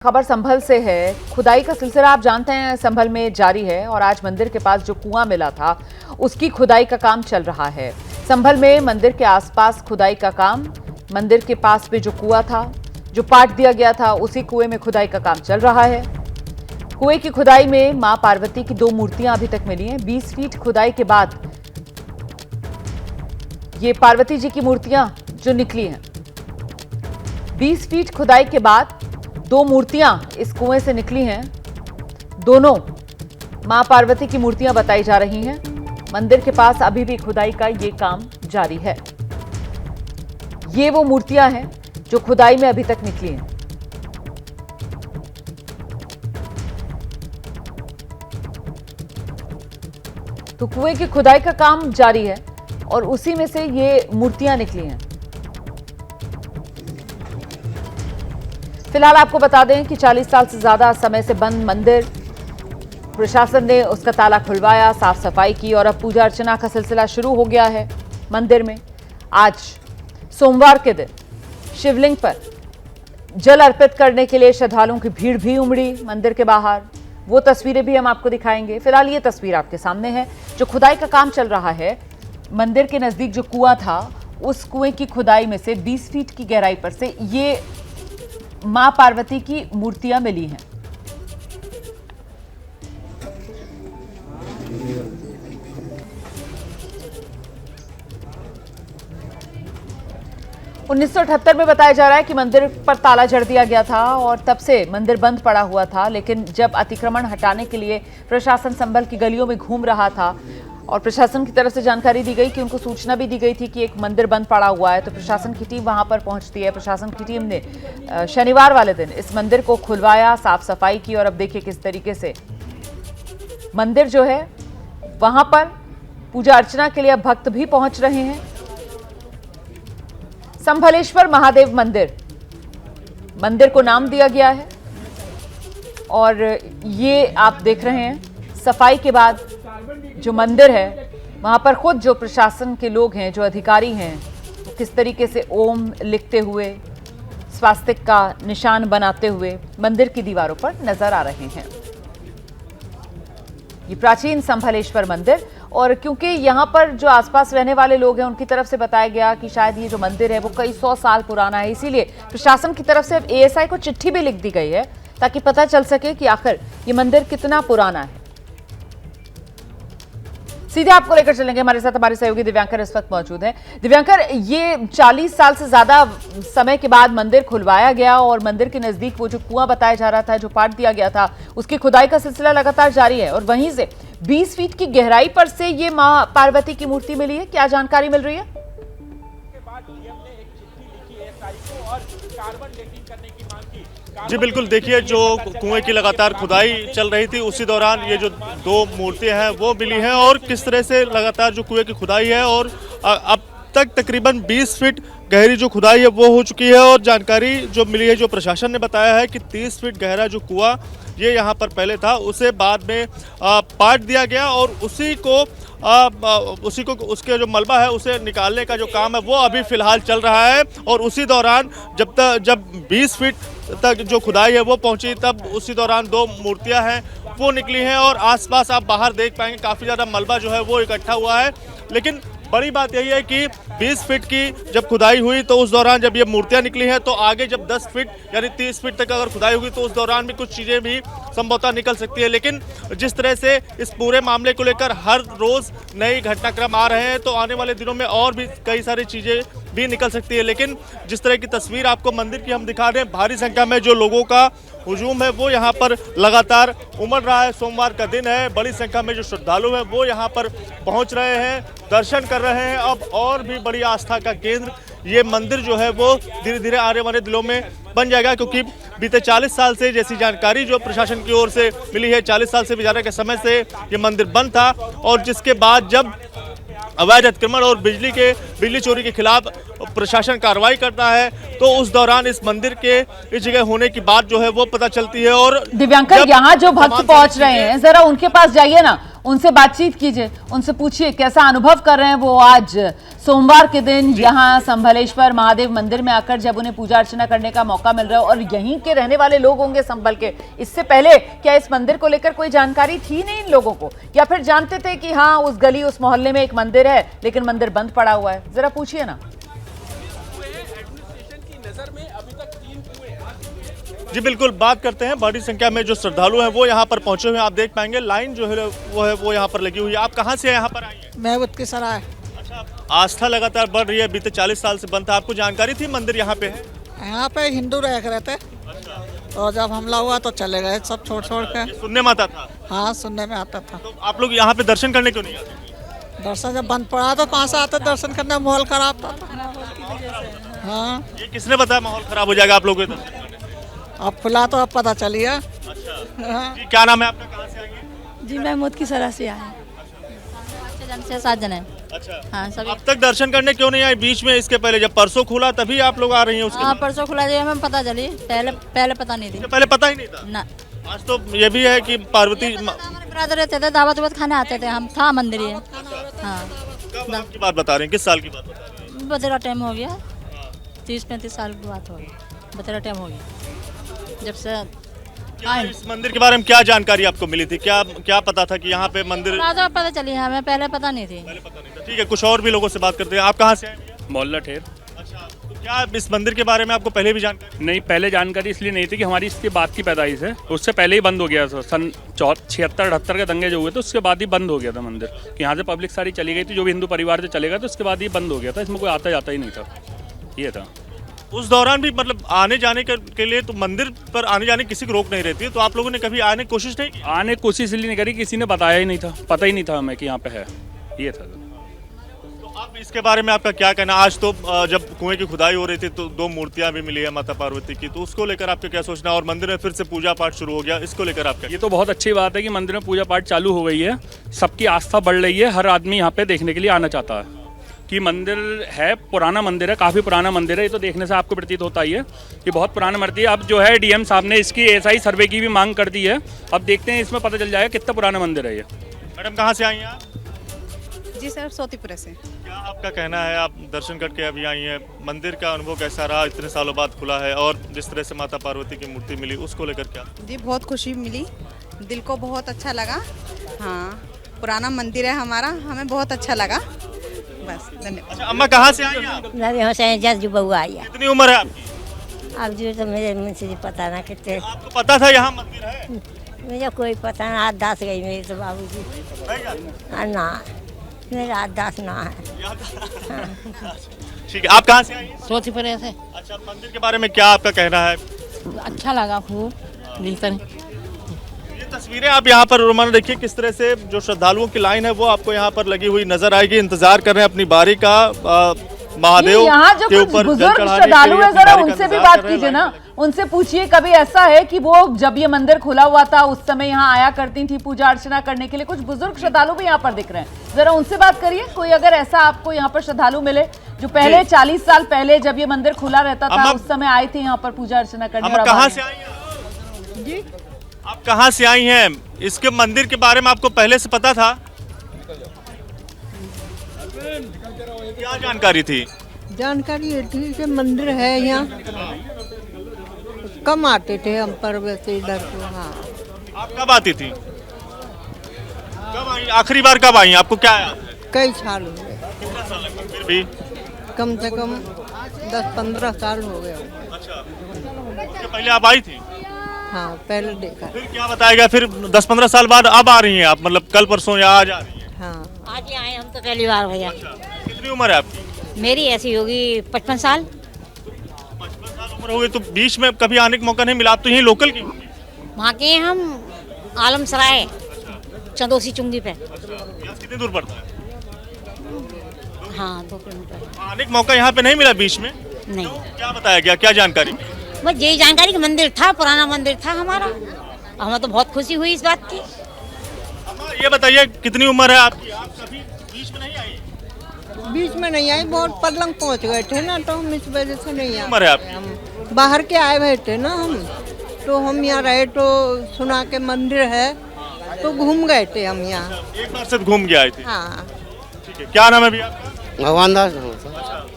खबर संभल से है। खुदाई का सिलसिला आप जानते हैं संभल में जारी है और आज मंदिर के पास जो कुआं मिला था उसकी खुदाई का काम चल रहा है। संभल में मंदिर के आसपास खुदाई का काम, मंदिर के पास में जो कुआं था जो पाट दिया गया था उसी कुएं में खुदाई का काम चल रहा है। कुएं की खुदाई में मां पार्वती की 2 मूर्तियां अभी तक मिली हैं। 20 फीट खुदाई के बाद ये पार्वती जी की मूर्तियां जो निकली हैं। 20 फीट खुदाई के बाद 2 मूर्तियां इस कुएं से निकली हैं। दोनों मां पार्वती की मूर्तियां बताई जा रही हैं। मंदिर के पास अभी भी खुदाई का ये काम जारी है। ये वो मूर्तियां हैं जो खुदाई में अभी तक निकली हैं। तो कुएं की खुदाई का काम जारी है और उसी में से ये मूर्तियां निकली हैं। फिलहाल आपको बता दें कि 40 साल से ज्यादा समय से बंद मंदिर, प्रशासन ने उसका ताला खुलवाया, साफ सफाई की और अब पूजा अर्चना का सिलसिला शुरू हो गया है मंदिर में। आज सोमवार के दिन शिवलिंग पर जल अर्पित करने के लिए श्रद्धालुओं की भीड़ भी उमड़ी मंदिर के बाहर। वो तस्वीरें भी हम आपको दिखाएंगे। फिलहाल ये तस्वीर आपके सामने है जो खुदाई का काम चल रहा है। मंदिर के नजदीक जो कुआं था उस कुएं की खुदाई में से 20 फीट की गहराई पर से ये मां पार्वती की मूर्तियां मिली हैं। उन्नीस में बताया जा रहा है कि मंदिर पर ताला जड़ दिया गया था और तब से मंदिर बंद पड़ा हुआ था। लेकिन जब अतिक्रमण हटाने के लिए प्रशासन संभल की गलियों में घूम रहा था और प्रशासन की तरफ से जानकारी दी गई कि उनको सूचना भी दी गई थी कि एक मंदिर बंद पड़ा हुआ है, तो प्रशासन की टीम वहां पर पहुंचती है। प्रशासन की टीम ने शनिवार वाले दिन इस मंदिर को खुलवाया, साफ सफाई की और अब देखिए किस तरीके से मंदिर जो है वहां पर पूजा अर्चना के लिए अब भक्त भी पहुंच रहे हैं। संभलेश्वर महादेव मंदिर, मंदिर को नाम दिया गया है और ये आप देख रहे हैं सफाई के बाद जो मंदिर है वहां पर खुद जो प्रशासन के लोग हैं, जो अधिकारी हैं, वो किस तरीके से ओम लिखते हुए, स्वास्तिक का निशान बनाते हुए मंदिर की दीवारों पर नजर आ रहे हैं। ये प्राचीन संभलेश्वर मंदिर, और क्योंकि यहाँ पर जो आसपास रहने वाले लोग हैं उनकी तरफ से बताया गया कि शायद ये जो मंदिर है वो कई 100 साल पुराना है, इसीलिए प्रशासन की तरफ से अब एएसआई को चिट्ठी भी लिख दी गई है ताकि पता चल सके कि आखिर ये मंदिर कितना पुराना है। सीधे आपको लेकर चलेंगे, हमारे साथ हमारे सहयोगी दिव्यांकर इस वक्त मौजूद हैं। दिव्यांकर, ये 40 साल से ज्यादा समय के बाद मंदिर खुलवाया गया और मंदिर के नजदीक वो जो कुआं बताया जा रहा था, जो पाट दिया गया था, उसकी खुदाई का सिलसिला लगातार जारी है और वहीं से 20 फीट की गहराई पर से ये मां पार्वती की मूर्ति मिली है। क्या जानकारी मिल रही है? जी बिल्कुल, देखिए जो कुएं की लगातार खुदाई चल रही थी उसी दौरान ये जो 2 मूर्तियां हैं वो मिली हैं और किस तरह से लगातार जो कुएं की खुदाई है और अब तक तकरीबन 20 फीट गहरी जो खुदाई है वो हो चुकी है और जानकारी जो मिली है, जो प्रशासन ने बताया है कि 30 फीट गहरा जो कुआं ये यहाँ पर पहले था उसे बाद में पाट दिया गया और उसी को उसके जो मलबा है उसे निकालने का जो काम है वो अभी फिलहाल चल रहा है। और उसी दौरान जब 20 फीट तक जो खुदाई है वो पहुंची तब उसी दौरान 2 मूर्तियां हैं वो निकली हैं और आसपास आप बाहर देख पाएंगे काफ़ी ज़्यादा मलबा जो है वो इकट्ठा हुआ है। लेकिन बड़ी बात यही है कि 20 फीट की जब खुदाई हुई तो उस दौरान जब ये मूर्तियां निकली हैं तो आगे जब 10 फीट यानी 30 फीट तक अगर खुदाई होगी तो उस दौरान भी कुछ चीज़ें भी संभवतः निकल सकती है। लेकिन जिस तरह से इस पूरे मामले को लेकर हर रोज़ नई घटनाक्रम आ रहे हैं तो आने वाले दिनों में और भी कई सारी चीज़ें भी निकल सकती है। लेकिन जिस तरह की तस्वीर आपको मंदिर की हम दिखा रहे हैं, भारी संख्या में जो लोगों का हुजूम है वो यहाँ पर लगातार उमड़ रहा है। सोमवार का दिन है, बड़ी संख्या में जो श्रद्धालु हैं वो यहाँ पर पहुँच रहे हैं, दर्शन कर रहे हैं। अब और भी बड़ी आस्था का केंद्र ये मंदिर जो है वो धीरे धीरे आने वाले दिनों में बन जाएगा, क्योंकि बीते 40 साल से जैसी जानकारी जो प्रशासन की ओर से मिली है, 40 साल से भी ज़्यादा के समय से ये मंदिर बंद था और जिसके बाद जब अवैध अतिक्रमण और बिजली चोरी के खिलाफ प्रशासन कार्रवाई करता है तो उस दौरान इस मंदिर के इस जगह होने की बात जो है वो पता चलती है। और दिव्यांकर, यहाँ जो भक्त पहुंच रहे हैं जरा उनके पास जाइए ना, उनसे बातचीत कीजिए, उनसे पूछिए कैसा अनुभव कर रहे हैं वो आज सोमवार के दिन यहाँ संभलेश्वर महादेव मंदिर में आकर, जब उन्हें पूजा अर्चना करने का मौका मिल रहा है। और यहीं के रहने वाले लोग होंगे संभल के। इससे पहले क्या इस मंदिर को लेकर कोई जानकारी थी नहीं इन लोगों को, या फिर जानते थे कि हाँ उस गली उस मोहल्ले में एक मंदिर है लेकिन मंदिर बंद पड़ा हुआ है? जरा पूछिए ना। जी बिल्कुल, बात करते हैं। बड़ी संख्या में जो श्रद्धालु हैं वो यहाँ पर पहुंचे हुए हैं। आप देख पाएंगे लाइन जो है वो यहाँ पर लगी हुई है। आप कहाँ से यहाँ पर आई हैं? महबूद की सराय। अच्छा, आस्था लगातार बढ़ रही है। बीते 40 साल से बंद था। आपको जानकारी थी मंदिर यहाँ पे है? यहाँ पे हिंदू रह रहे थे। तो जब हमला हुआ तो चले गए सब छोड़ के। सुनने में आता था? हाँ, सुनने में आता था। तो आप लोग यहाँ पे दर्शन करने क्यों नहीं आते? दर्शन जब बंद पड़ा तो कहाँ से आते दर्शन करने? माहौल खराब था। हाँ, ये किसने बताया माहौल खराब हो जाएगा आप लोगों के दर्शन करने? अब खुला तो अब पता चलिए। अच्छा, जी क्या नाम है आपका, कहाँ से आएंगे? जी महमूद की सराय से आए। 7 जन है। अच्छा, हाँ सभी। अब तक दर्शन करने क्यों नहीं आए बीच में? इसके पहले जब परसों खुला तभी आप लोग आ रही हैं उसके हाँ बाद? परसों खुला जी, हमें पता चली। पहले पता नहीं थी इसके पहले पता ही नहीं था? ना। आज तो ये भी है कि पार्वती हमारे ब्रदर रहते थे, दावत खाने आते थे हम। था मंदिर ये। हाँ, कब की बात बता रहे हैं? किस साल की बात बता रहे हैं? बतेरा टाइम हो गया। 30-35 साल की बात होगी। बतेरा टाइम हो गया जब से क्या इस मंदिर के बारे में क्या जानकारी आपको मिली थी? क्या पता था कि यहाँ पे मंदिर? राजा पता चली, हमें पहले पता नहीं थी। पहले पता नहीं था। ठीक है, कुछ और भी लोगों से बात करते हैं। आप कहाँ से आए? मोहल्ला ठेर। अच्छा, तो क्या इस मंदिर के बारे में आपको पहले भी जानकारी? नहीं, पहले जानकारी इसलिए नहीं थी कि हमारी इसके बाद की पैदाइश है। उससे पहले ही बंद हो गया था। सन 76-78 के दंगे जो हुए थे उसके बाद ही बंद हो गया था मंदिर। कि यहाँ से पब्लिक सारी चली गई थी, जो भी हिंदू परिवार से चले गए थे उसके बाद ही बंद हो गया था। इसमें कोई आता जाता ही नहीं था। ये था। उस दौरान भी मतलब आने जाने के लिए तो मंदिर पर आने जाने किसी को रोक नहीं रहती है, तो आप लोगों ने कभी आने की कोशिश नहीं की? आने की कोशिश इसलिए नहीं करी, किसी ने बताया ही नहीं था। पता ही नहीं था हमें कि यहाँ पे है। ये था। तो अब इसके बारे में आपका क्या कहना? आज तो जब कुएं की खुदाई हो रही थी तो 2 मूर्तियां भी मिली है माता पार्वती की, तो उसको लेकर आपका क्या सोचना? और मंदिर में फिर से पूजा पाठ शुरू हो गया, इसको लेकर आपका? ये तो बहुत अच्छी बात है कि मंदिर में पूजा पाठ चालू हो गई है। सबकी आस्था बढ़ रही है। हर आदमी यहाँ पे देखने के लिए आना चाहता है कि मंदिर है, पुराना मंदिर है, काफ़ी पुराना मंदिर है। ये तो देखने से आपको प्रतीत होता ही है कि बहुत पुराना मंदिर है। अब जो है डीएम साहब ने इसकी एसआई सर्वे की भी मांग कर दी है। अब देखते हैं, इसमें पता चल जाएगा कितना पुराना मंदिर है ये। मैडम कहाँ से आई हैं आप? जी सर, सोतीपुरे से। क्या आपका कहना है? आप दर्शन करके अभी आई हैं, मंदिर का अनुभव कैसा रहा? इतने सालों बाद खुला है और जिस तरह से माता पार्वती की मूर्ति मिली उसको लेकर क्या? जी बहुत खुशी मिली, दिल को बहुत अच्छा लगा। हाँ, पुराना मंदिर है हमारा, हमें बहुत अच्छा लगा। बस, धन्यवाद। अच्छा, अम्मा कहाँ से आई हैं आप? नबी हुसैन जज बउआ आया। कितनी उम्र है आपकी? अब जो तो मुझे पता ना कितने। आपको पता था यहाँ मंदिर है? मुझे कोई पता ना। 8-10 गई मेरी तो बाबूजी। ना, मेरा 8-10 ना है। ठीक है, आप कहाँ से आई हैं? सोतीपुरे से। अच्छा, मंदिर के बारे में क्या आपका कहना है? अच्छा लगा खूब। ये तस्वीरें आप यहाँ पर रोमाना देखिए, किस तरह से जो श्रद्धालुओं की लाइन है वो आपको यहाँ पर लगी हुई नजर आएगी। इंतजार कर रहे हैं अपनी बारी का। महादेव यहाँ जो के कुछ ऊपर बुजुर्ग जल चढ़ाने श्रद्धालु के लिए है, अपनी जरा बारी का उनसे भी इंतजार बात कर रहे हैं। कीजिए ना। उनसे पूछिए कभी ऐसा है कि वो जब ये मंदिर खुला हुआ था उस समय यहाँ आया करती थी पूजा अर्चना करने के लिए। कुछ बुजुर्ग श्रद्धालु भी यहाँ पर दिख रहे हैं, जरा उनसे बात करिए। कोई अगर ऐसा आपको यहाँ पर श्रद्धालु मिले जो पहले 40 साल पहले जब ये मंदिर खुला रहता था उस समय आए थे यहाँ पर पूजा अर्चना करने। और कहाँ से आई हैं जी? आप कहाँ से आई हैं? इसके मंदिर के बारे में आपको पहले से पता था? क्या जानकारी थी? जानकारी ये थी कि मंदिर है यहाँ। कम आते थे हम पर वैसे इधर को। हाँ। आप कब आती थी? कब आई? आखिरी बार कब आई? आपको क्या याद है? कई साल हो गए, कितना साल लगभग? फिर भी कम से कम 10-15 साल हो गए। अच्छा, उसके पहले आप आई थी? हाँ, पहले देखा। फिर क्या बताया गया? फिर 10-15 साल बाद अब आ रही हैं आप? मतलब कल परसों या आज आ रही हैं? हाँ, आज ही आए हम तो पहली बार भैया। कितनी उम्र है आपकी? मेरी ऐसी होगी 55 साल। 55 साल उम्र हो गई, तो बीच में कभी आने का मौका नहीं मिला? आप तो यहीं लोकल की होंगी? वहाँ के हम आलमसराय चंदोसी चुंगी पे। यहाँ से कितनी दूर पड़ता है? हाँ, 2 किलोमीटर। आने का मौका यहाँ पे नहीं मिला बीच में? नहीं, क्या बताया गया? क्या जानकारी? बस यही जानकारी कि मंदिर था, पुराना मंदिर था हमारा। हमें तो बहुत खुशी हुई इस बात की। अम्मा ये बताइए, कितनी उम्र है आपकी? आप कभी बीच में नहीं आई? बीच में नहीं आई, बहुत पलंग पहुँच गए थे ना, तो हम इस वजह से नहीं आए। उम्र है आपकी? हम बाहर के आए हुए थे ना हम, तो हम यहाँ रहे तो सुना के मंदिर है तो घूम गए थे हम यहाँ। एक बार सिर्फ घूम के आए थे। हाँ, ठीक है, क्या नाम है भैया आपका? भगवान दास नाम था।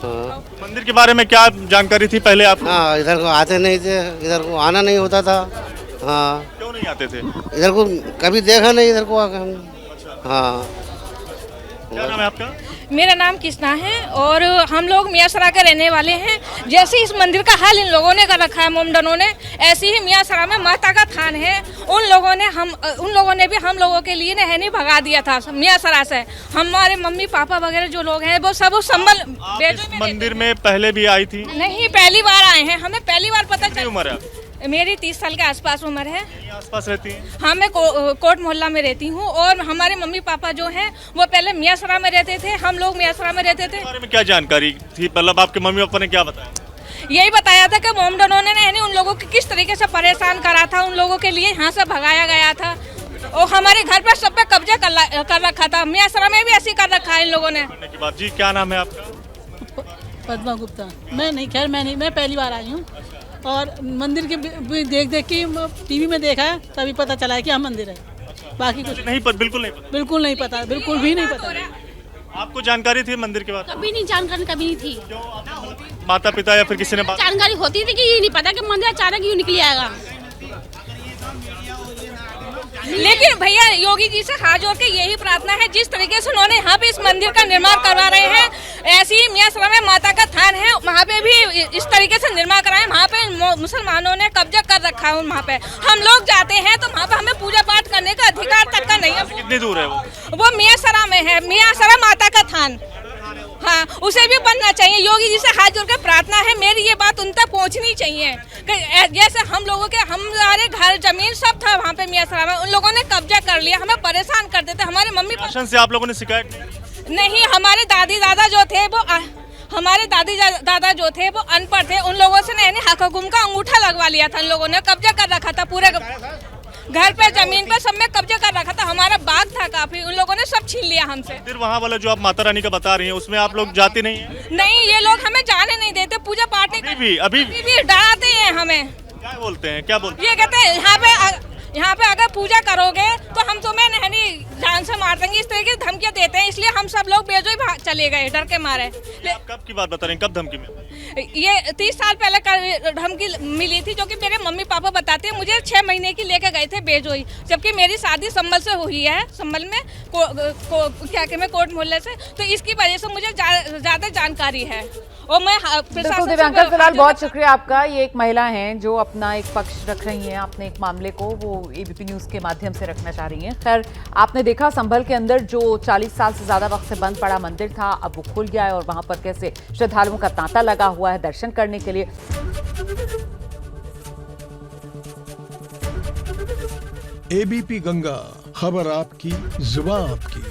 हाँ मंदिर के बारे में क्या जानकारी थी पहले आपको? हाँ, इधर को आते नहीं थे, इधर को आना नहीं होता था। हाँ, क्यों नहीं आते थे? इधर को कभी देखा नहीं, इधर को आकर हम। हाँ, क्या नाम है आपका? मेरा नाम कृष्णा है और हम लोग मियाँसरा के रहने वाले हैं। जैसे इस मंदिर का हाल इन लोगों ने कर रखा है मोमडनों ने, ऐसे ही मियाँसरा में माता का थान है। उन लोगों ने भी हम लोगों के लिए नहीं भगा दिया था मियाँसरा से। हमारे मम्मी पापा वगैरह जो लोग हैं वो सब संभल इस मंदिर में पहले भी आई थी? नहीं, पहली बार आए हैं। हमें पहली बार पता कितनी चला। उम्र है? मेरी 30 साल के आसपास उम्र है। आसपास रहती है? हाँ, मैं कोट मोहल्ला में रहती हूँ और हमारे मम्मी पापा जो हैं वो पहले मियाँसरा में रहते थे, हम लोग मियाँसरा में रहते थे। इस बारे में क्या जानकारी थी? मतलब आपके मम्मी पापा ने क्या बताया? यही बताया था कि मोमडनों ने उन लोगों को किस तरीके से परेशान करा था, उन लोगों के लिए यहाँ से भगाया गया था और हमारे घर पर सब पे कब्जा कर रखा था। मियाँसरा में भी ऐसे कर रखा है इन लोगों ने। जी, क्या नाम है आपका? पद्मा गुप्ता। मैं पहली बार आई हूँ और मंदिर के देख के टीवी में देखा है, तभी पता चला है कि हम मंदिर है। बाकी कुछ नहीं, पर बिल्कुल नहीं पता। बिल्कुल नहीं पता, बिल्कुल भी नहीं पता। आपको जानकारी थी मंदिर के बारे में? कभी नहीं, जानकारी कभी नहीं थी। माता पिता या फिर किसी ने जानकारी होती थी कि ये नहीं पता कि मंदिर अचानक यूँ निकल आएगा। लेकिन भैया योगी जी से हाथ जोड़ के यही प्रार्थना है, जिस तरीके से उन्होंने यहाँ पे इस मंदिर का निर्माण करवा रहे हैं, ऐसे ही मियाँसरा में माता का थान है, वहाँ पे भी इस तरीके से निर्माण कराएं। वहाँ पे मुसलमानों ने कब्जा कर रखा है। वहाँ पे हम लोग जाते हैं तो वहाँ पे हमें पूजा पाठ करने का अधिकार तक का नहीं है। कितनी दूर है वो मियाँसरा में है, मियाँसरा माता का थान। हाँ, उसे भी बनना चाहिए। योगी जी से हाथ जोड़ के प्रार्थना है, मेरी ये बात उन तक पहुँचनी चाहिए। जैसे हम लोगों के हमारे घर जमीन सब था वहाँ पे मियाँसरा में, उन लोगों ने कब्जा कर लिया, हमें परेशान करते थे। हमारे मम्मी शासन से आप लोगों ने शिकायत नहीं, हमारे दादी दादा जो थे वो अनपढ़ थे, उन लोगों से नहीं हक हुकुम का अंगूठा लगवा लिया था। उन लोगों ने कब्जा कर रखा था, पूरे घर पे जमीन पे सब में कब्जा कर रखा था। हमारा बाग था काफी, उन लोगों ने सब छीन लिया हमसे। फिर वहाँ वाला जो आप माता रानी का बता रही हैं उसमें आप लोग जाते नहीं हैं? नहीं, ये लोग हमें जाने नहीं देते, पूजा पाठ नहीं। अभी भी डराते हैं हमें। क्या बोलते हैं? क्या बोलते हैं? ये कहते हैं यहाँ पे अगर पूजा करोगे तो हम तुम्हें नहीं जान से मार देंगे, इस तरह की धमकियाँ देते हैं। इसलिए हम सब लोग बेजोई चले गए डर के मारे। आप कब की बात बता रहे हैं? कब धमकी मिली? ये 30 साल पहले धमकी मिली थी, जो कि मेरे मम्मी पापा बताते हैं। मुझे 6 महीने की लेके गए थे बेजोई, जबकि मेरी शादी संभल से हुई है, संभल में कोट मोहल्ले से। तो इसकी वजह से मुझे ज्यादा जानकारी है। और मैं बिल्कुल दिव्यांकर, फिलहाल बहुत शुक्रिया आपका। ये एक महिला हैं जो अपना एक पक्ष रख रही हैं, अपने एक मामले को वो एबीपी न्यूज के माध्यम से रखना चाह रही हैं। खैर, आपने देखा संभल के अंदर जो 40 साल से ज्यादा वक्त से बंद पड़ा मंदिर था, अब वो खुल गया है और वहां पर कैसे श्रद्धालुओं का तांता लगा हुआ है दर्शन करने के लिए। एबीपी गंगा, खबर आपकी, जुबान आपकी।